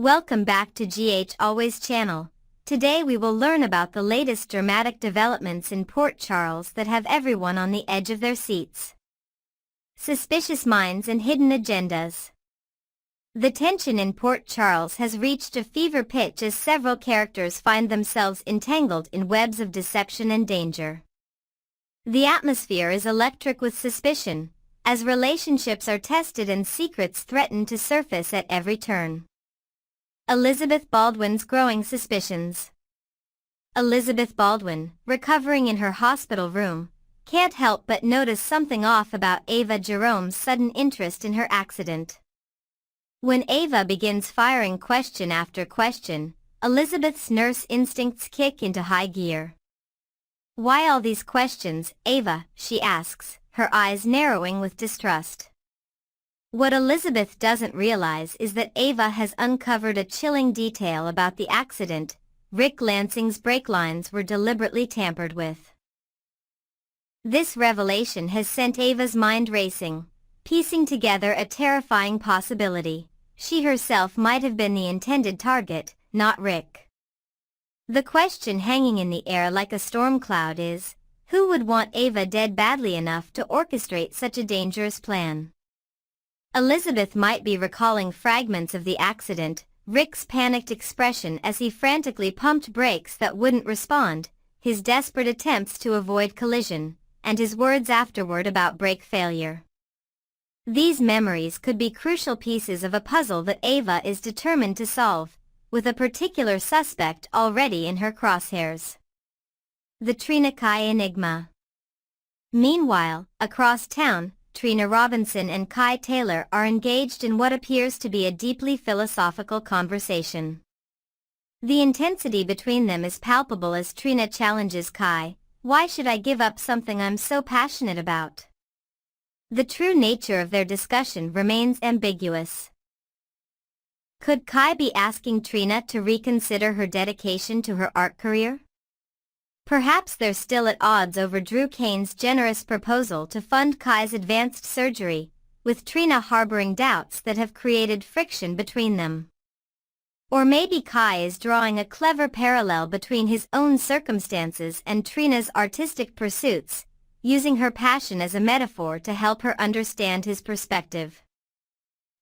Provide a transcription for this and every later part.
Welcome back to GH Always channel. Today we will learn about the latest dramatic developments in Port Charles that have everyone on the edge of their seats. Suspicious minds and hidden agendas. The tension in Port Charles has reached a fever pitch as several characters find themselves entangled in webs of deception and danger. The atmosphere is electric with suspicion, as relationships are tested and secrets threaten to surface at every turn. Elizabeth Baldwin's growing suspicions. Elizabeth Baldwin, recovering in her hospital room, can't help but notice something off about Ava Jerome's sudden interest in her accident. When Ava begins firing question after question, Elizabeth's nurse instincts kick into high gear. "Why all these questions, Ava?" she asks, her eyes narrowing with distrust. What Elizabeth doesn't realize is that Ava has uncovered a chilling detail about the accident. Rick Lansing's brake lines were deliberately tampered with. This revelation has sent Ava's mind racing, piecing together a terrifying possibility. She herself might have been the intended target, not Rick. The question hanging in the air like a storm cloud is, who would want Ava dead badly enough to orchestrate such a dangerous plan? Elizabeth might be recalling fragments of the accident, Rick's panicked expression as he frantically pumped brakes that wouldn't respond, his desperate attempts to avoid collision, and his words afterward about brake failure. These memories could be crucial pieces of a puzzle that Ava is determined to solve, with a particular suspect already in her crosshairs. The Trina Kai enigma. Meanwhile, across town, Trina Robinson and Kai Taylor are engaged in what appears to be a deeply philosophical conversation. The intensity between them is palpable as Trina challenges Kai, "Why should I give up something I'm so passionate about?" The true nature of their discussion remains ambiguous. Could Kai be asking Trina to reconsider her dedication to her art career? Perhaps they're still at odds over Drew Kane's generous proposal to fund Kai's advanced surgery, with Trina harboring doubts that have created friction between them. Or maybe Kai is drawing a clever parallel between his own circumstances and Trina's artistic pursuits, using her passion as a metaphor to help her understand his perspective.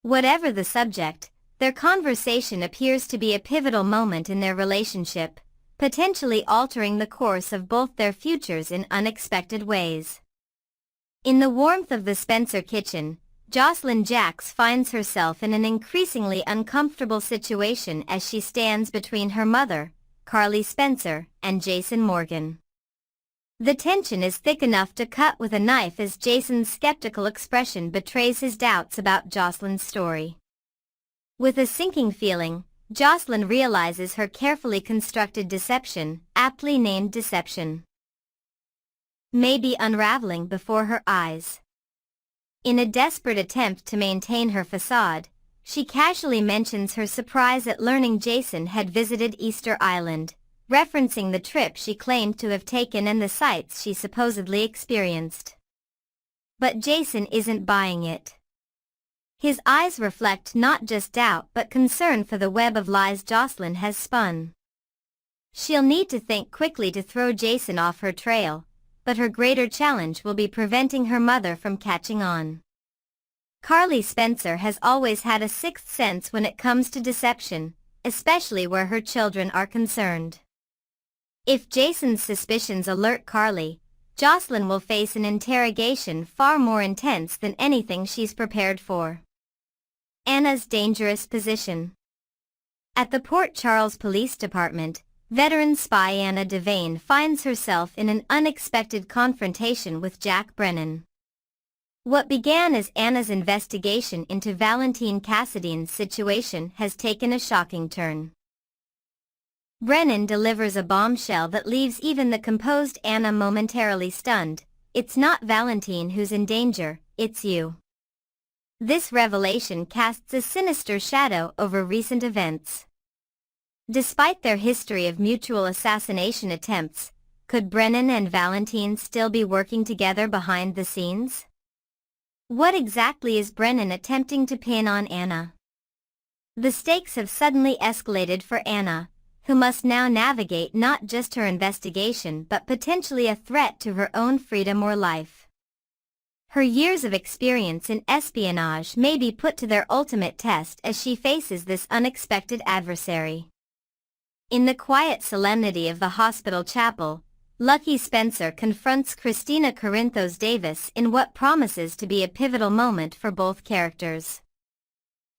Whatever the subject, their conversation appears to be a pivotal moment in their relationship, potentially altering the course of both their futures in unexpected ways. In the warmth of the Spencer kitchen, Jocelyn Jacks finds herself in an increasingly uncomfortable situation as she stands between her mother, Carly Spencer, and Jason Morgan. The tension is thick enough to cut with a knife as Jason's skeptical expression betrays his doubts about Jocelyn's story. With a sinking feeling, Jocelyn realizes her carefully constructed deception, aptly named deception, may be unraveling before her eyes. In a desperate attempt to maintain her facade, she casually mentions her surprise at learning Jason had visited Easter Island, referencing the trip she claimed to have taken and the sights she supposedly experienced. But Jason isn't buying it. His eyes reflect not just doubt but concern for the web of lies Jocelyn has spun. She'll need to think quickly to throw Jason off her trail, but her greater challenge will be preventing her mother from catching on. Carly Spencer has always had a sixth sense when it comes to deception, especially where her children are concerned. If Jason's suspicions alert Carly, Jocelyn will face an interrogation far more intense than anything she's prepared for. Anna's dangerous position. At the Port Charles Police Department, veteran spy Anna Devane finds herself in an unexpected confrontation with Jack Brennan. What began as Anna's investigation into Valentine Cassidy's situation has taken a shocking turn. Brennan delivers a bombshell that leaves even the composed Anna momentarily stunned. "It's not Valentine who's in danger, it's you." This revelation casts a sinister shadow over recent events. Despite their history of mutual assassination attempts, could Brennan and Valentine still be working together behind the scenes? What exactly is Brennan attempting to pin on Anna? The stakes have suddenly escalated for Anna, who must now navigate not just her investigation but potentially a threat to her own freedom or life. Her years of experience in espionage may be put to their ultimate test as she faces this unexpected adversary. In the quiet solemnity of the hospital chapel, Lucky Spencer confronts Christina Corinthos Davis in what promises to be a pivotal moment for both characters.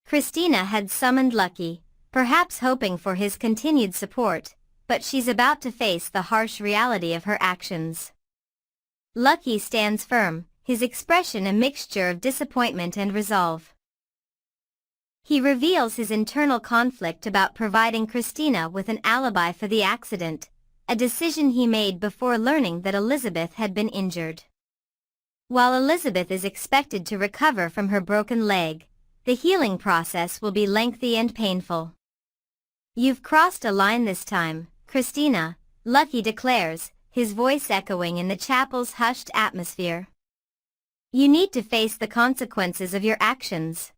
Christina had summoned Lucky, perhaps hoping for his continued support, but she's about to face the harsh reality of her actions. Lucky stands firm, his expression a mixture of disappointment and resolve. He reveals his internal conflict about providing Christina with an alibi for the accident, a decision he made before learning that Elizabeth had been injured. While Elizabeth is expected to recover from her broken leg, the healing process will be lengthy and painful. "You've crossed a line this time, Christina," Lucky declares, his voice echoing in the chapel's hushed atmosphere. "You need to face the consequences of your actions."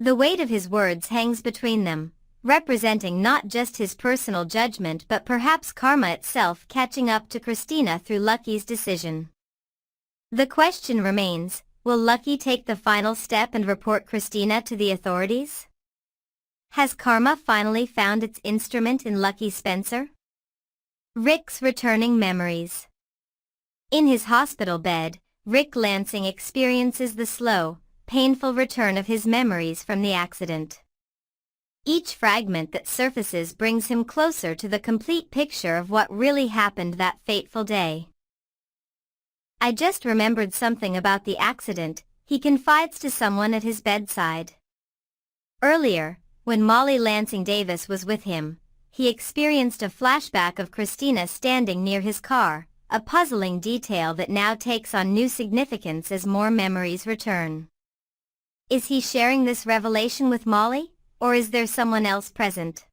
The weight of his words hangs between them, representing not just his personal judgment but perhaps karma itself catching up to Christina through Lucky's decision. The question remains, will Lucky take the final step and report Christina to the authorities? Has karma finally found its instrument in Lucky Spencer? Rick's returning memories. In his hospital bed, Rick Lansing experiences the slow, painful return of his memories from the accident. Each fragment that surfaces brings him closer to the complete picture of what really happened that fateful day. "I just remembered something about the accident," he confides to someone at his bedside. Earlier, when Molly Lansing Davis was with him, he experienced a flashback of Christina standing near his car, a puzzling detail that now takes on new significance as more memories return. Is he sharing this revelation with Molly, or is there someone else present?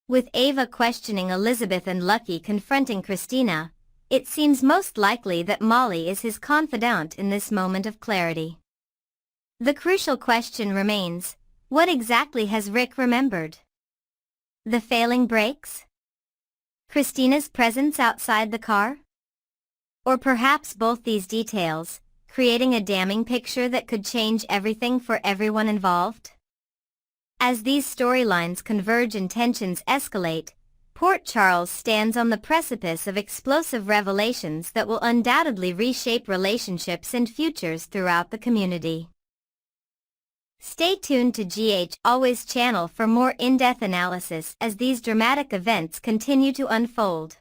With Ava questioning Elizabeth and Lucky confronting Christina, it seems most likely that Molly is his confidant in this moment of clarity. The crucial question remains, what exactly has Rick remembered? The failing brakes? Christina's presence outside the car? Or perhaps both these details, creating a damning picture that could change everything for everyone involved? As these storylines converge and tensions escalate, Port Charles stands on the precipice of explosive revelations that will undoubtedly reshape relationships and futures throughout the community. Stay tuned to GH Always channel for more in-depth analysis as these dramatic events continue to unfold.